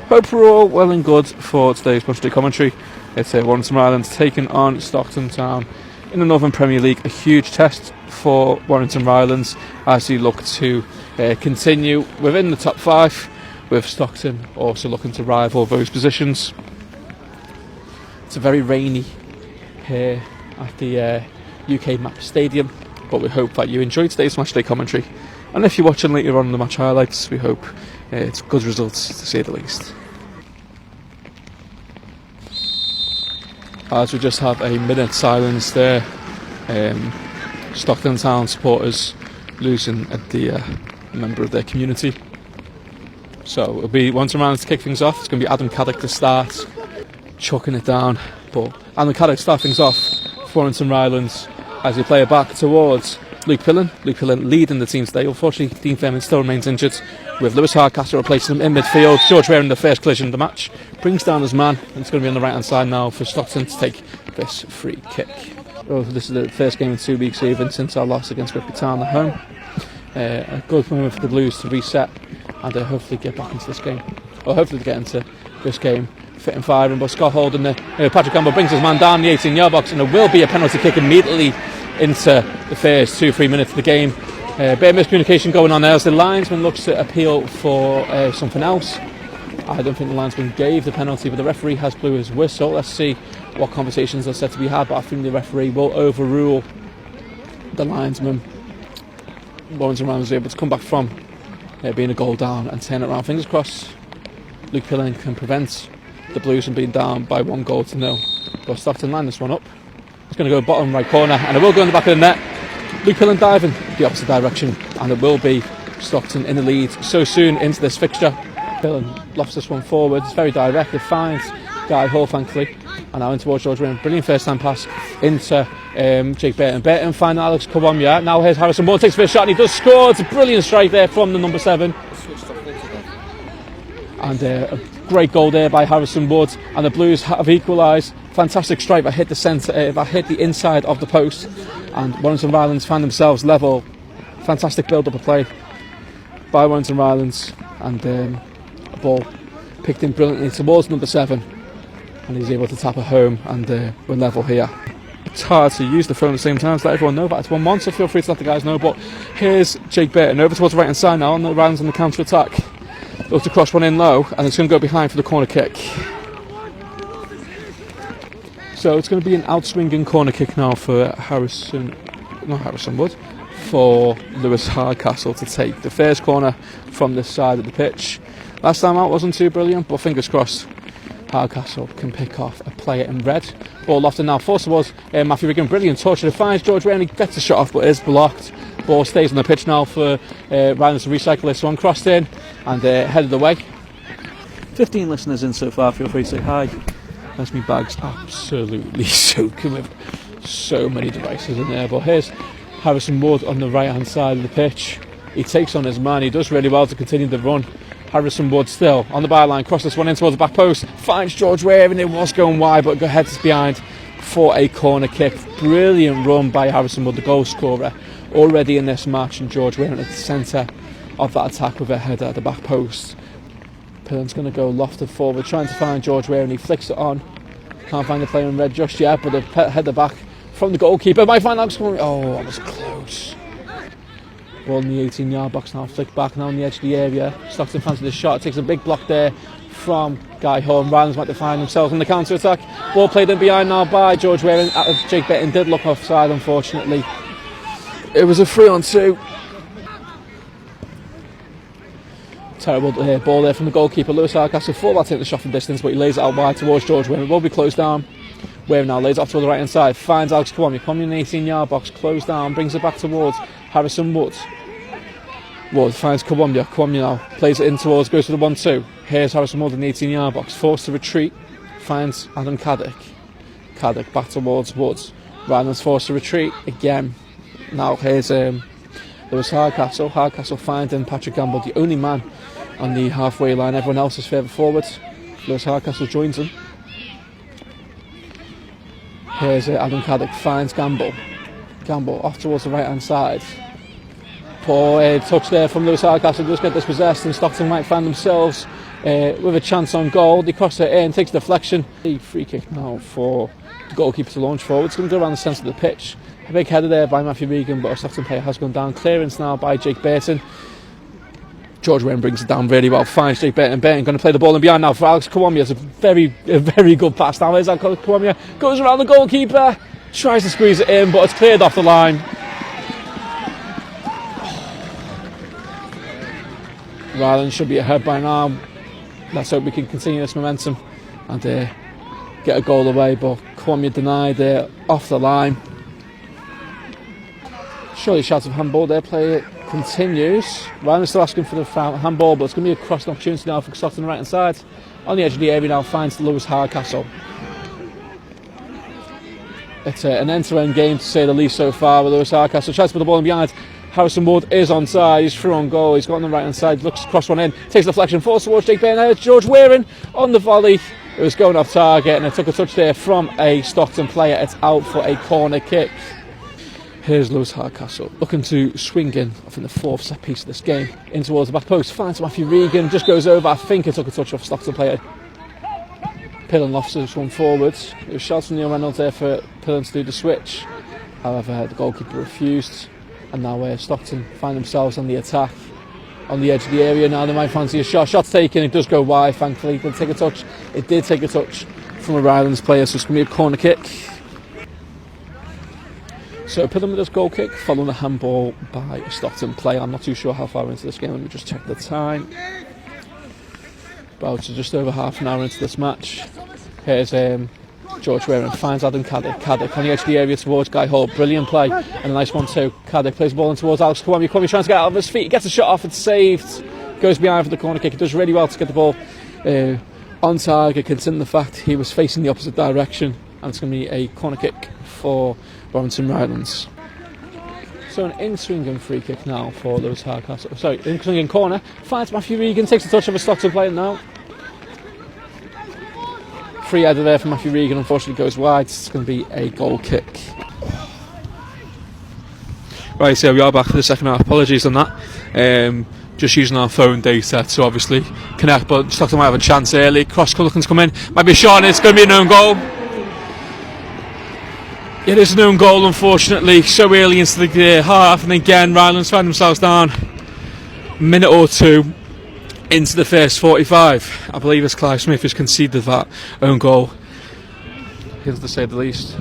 Hope we're all well and good for today's Monday commentary. It's Warrington Rylands taking on Stockton Town in the Northern Premier League. A huge test for Warrington Rylands as they look to continue within the top 5, with Stockton also looking to rival those positions. It's a very rainy here at the UK Map Stadium, but we hope that you enjoyed today's matchday commentary, and if you're watching later on the match highlights, we hope it's good results to say the least. As we just have a minute silence there, Stockton Town supporters losing at the member of their community. So it'll be Warrington Rylands to kick things off. It's going to be Adam Caddick to start, chucking it down. But Adam Caddick start things off for Warrington Rylands as they play it back towards Luke Pillen. Luke Pillen leading the team today. Unfortunately, Dean Fairman still remains injured, with Lewis Hardcastle replacing him in midfield. George Waring, the first collision of the match, brings down his man, and it's going to be on the right hand side now for Stockton to take this free kick. Oh, this is the first game in 2 weeks even since our loss against Rugby Town at home. A good moment for the Blues to reset and hopefully get back into this game, or hopefully to get into this game fit and firing. But Scott Holden, Patrick Campbell brings his man down the 18-yard box, and there will be a penalty kick immediately into the first 2-3 minutes of the game. Bit of miscommunication going on there as the linesman looks to appeal for something else. I don't think the linesman gave the penalty, but the referee has blew his whistle. Let's see what conversations are said to be had, but I think the referee will overrule the linesman. Warrington Rylands was able to come back from being a goal down and turn it around. Fingers crossed Luke Pillen can prevent the Blues from being down by 1-0. But Stockton line this one up. It's going to go bottom right corner, and it will go in the back of the net. Luke Pillen diving the opposite direction, and it will be Stockton in the lead so soon into this fixture. Pillen lofts this one forward. It's very direct. It finds Guy Hall, thankfully, and now in towards George Waring. Brilliant first time pass into Jake Burton. Burton finding Alex Kawamya. Now here's Harrison Moore, takes the first shot, and he does score. It's a brilliant strike there from the number 7. And a great goal there by Harrison Wood, and the Blues have equalised. Fantastic strike that hit the centre, that hit the inside of the post, and Warrington Rylands find themselves level. Fantastic build-up of play by Warrington Rylands, and a ball picked in brilliantly towards number 7, and he's able to tap it home, and we're level here. It's hard to use the phone at the same time to let everyone know that it's 1-1, so feel free to let the guys know. But here's Jake Burton over towards the right hand side now, on the Rylands on the counter attack. Looks to cross one in low, and it's going to go behind for the corner kick. So it's going to be an outswinging corner kick now for for Lewis Hardcastle to take the first corner from this side of the pitch. Last time out wasn't too brilliant, but fingers crossed Hardcastle can pick off a player in red. Ball lofted now, forced towards Matthew Riggin. Brilliant touch, and it finds George Waring. He gets a shot off, but it is blocked. Ball stays on the pitch now for Rylands to recycle this one. Crossed in and headed away. 15 listeners in so far, feel free to say hi. As my bag's absolutely soaking with so many devices in there. But here's Harrison Wood on the right hand side of the pitch. He takes on his man, he does really well to continue the run. Harrison Wood still on the byline, crosses this one in towards the back post, finds George Waring. It was going wide, but heads behind for a corner kick. Brilliant run by Harrison Wood, the goal scorer, already in this match, and George Waring at the centre of that attack with a header at the back post. Pillen's going to go lofted forward, trying to find George Waring. He flicks it on. Can't find the player in red just yet, but the header back from the goalkeeper. Might find Alex Kawamya. Oh, that was close. Ball in the 18-yard box now, flicked back now on the edge of the area. Stockton fancy the shot, takes a big block there from Guy Hall. Rylands might find themselves on the counter attack. Ball played in behind now by George Waring. Jake Burton did look offside, unfortunately. It was a 3-on-2. Terrible ball there from the goalkeeper. Lewis Hardcastle thought that hit the shot from distance, but he lays it out wide towards George Waring. It will be closed down. Waring now lays it off to the right hand side, finds Alex Kawamya. Kawamya in the 18-yard box, closed down, brings it back towards Harrison Wood. Wood finds Kawamya. Kawamya now plays it in towards, goes to the 1-2. Here's Harrison Wood in the 18-yard box, forced to retreat, finds Adam Caddick. Caddick back towards Woods. Rylands forced to retreat again. Now here's Lewis Hardcastle. Hardcastle finding Patrick Campbell, the only man on the halfway line. Everyone else is further forward. Lewis Hardcastle joins him. Here's Adam Caddick, finds Campbell. Campbell off towards the right hand side. Poor touch there from Lewis Hardcastle, does get dispossessed, and Stockton might find themselves with a chance on goal. They cross it in, takes deflection. A free kick now for the goalkeeper to launch forward. It's going to go around the centre of the pitch. A big header there by Matthew Regan, but a Stockton player has gone down. Clearance now by Jake Burton. George Wayne brings it down really well, finds Jake Burton. Burton going to play the ball in behind now for Alex Kawamia. It's a very good pass now. There's Alex Kawamia, goes around the goalkeeper, tries to squeeze it in, but it's cleared off the line. Rylands should be ahead by now. Let's hope we can continue this momentum and get a goal away, but Kawamia denied it off the line. Surely shots of handball there, play continues. Rylands still asking for the handball, but it's going to be a crossing opportunity now for Stockton on the right hand side. On the edge of the area now finds Lewis Hardcastle. It's an end-to-end game to say the least so far with Lewis Hardcastle. Tries to put the ball in behind. Harrison Wood is onside, he's through on goal, he's got on the right hand side, looks cross one in, takes the deflection, falls towards Jake Burton. George Waring on the volley. It was going off target and it took a touch there from a Stockton player. It's out for a corner kick. Here's Lewis Hardcastle looking to swing in, I think the fourth set piece of this game, in towards the back post, finds Matthew Regan, just goes over. I think it took a touch off Stockton player. Pillen lofts this one forwards. It was shots from Neil Reynolds there for Pillen to do the switch. However, the goalkeeper refused, and now Stockton find themselves on the attack on the edge of the area. Now they might fancy a shot. Shot's taken, it does go wide, thankfully. It did take a touch. It did take a touch from a Rylands player, so it's going to be a corner kick. So Pillen with this goal kick, following a handball by a Stockton player. I'm not too sure how far into this game, let me just check the time. About just over half an hour into this match. Here's George Waring, finds Adam Caddick. Caddick on the edge of the area towards Guy Hall. Brilliant play, and a nice one too. Caddick plays the ball in towards Alex Kawamia. Kawamia trying to get out of his feet, he gets a shot off, it's saved. Goes behind for the corner kick. It does really well to get the ball on target, considering the fact he was facing the opposite direction. And it's going to be a corner kick for Warrington Rylands. So an in-swinging free kick now for Lewis Hardcastle. Sorry, in-swinging corner. Finds Matthew Regan, takes a touch of a Stockton player now. Free header there for Matthew Regan, unfortunately goes wide. It's going to be a goal kick. Right, so we are back for the second half. Apologies on that. Just using our phone data to obviously connect, but Stockton might have a chance early. Cross looking to come in. Might be a shot, and it's going to be an own goal. It is an own goal, unfortunately, so early into the half, and again Rylands find themselves down a minute or two into the first 45. I believe it's Clive Smith who's conceded that own goal, here's to say the least.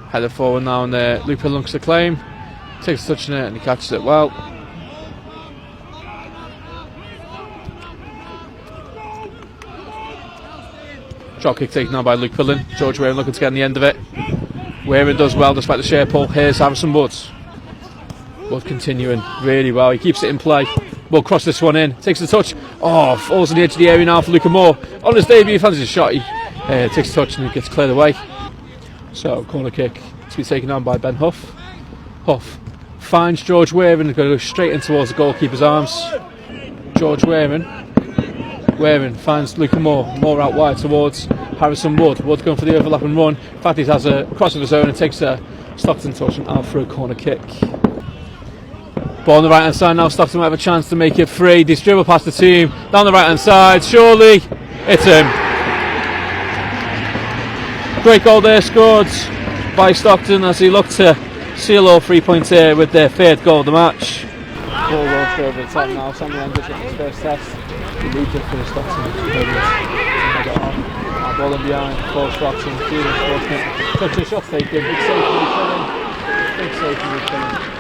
Header forward now, and Luke Pillen looks to claim, takes a touch in it and he catches it well. Drop kick taken now by Luke Pillen. George Waring looking to get on the end of it. Waring does well despite the share pull. Here's Harrison Wood. Wood continuing really well. He keeps it in play. Will cross this one in. Takes the touch. Oh, falls on the edge of the area now for Luca Moore. On his debut, he fancies a shot. He takes a touch and he gets cleared away. So, corner kick to be taken on by Ben Huff. Huff finds George Waring and goes straight in towards the goalkeeper's arms. George Waring finds Luca Moore. Moore out wide towards Harrison Wood. Wood going for the overlap and run. In fact, he has a cross of his own and takes a Stockton touch and out for a corner kick. Ball on the right hand side now. Stockton might have a chance to make it free. This dribble past the team. Down the right hand side. Surely it's him. Great goal there scored by Stockton as he looked to seal all 3 points here with their third goal of the match. Ball launched over the top now. Samuel English in his first test. He leads it for the Stockton. Ball in behind for Stockton. Touch the shot taken. Big save for the Pillen. Big save for the Pillen.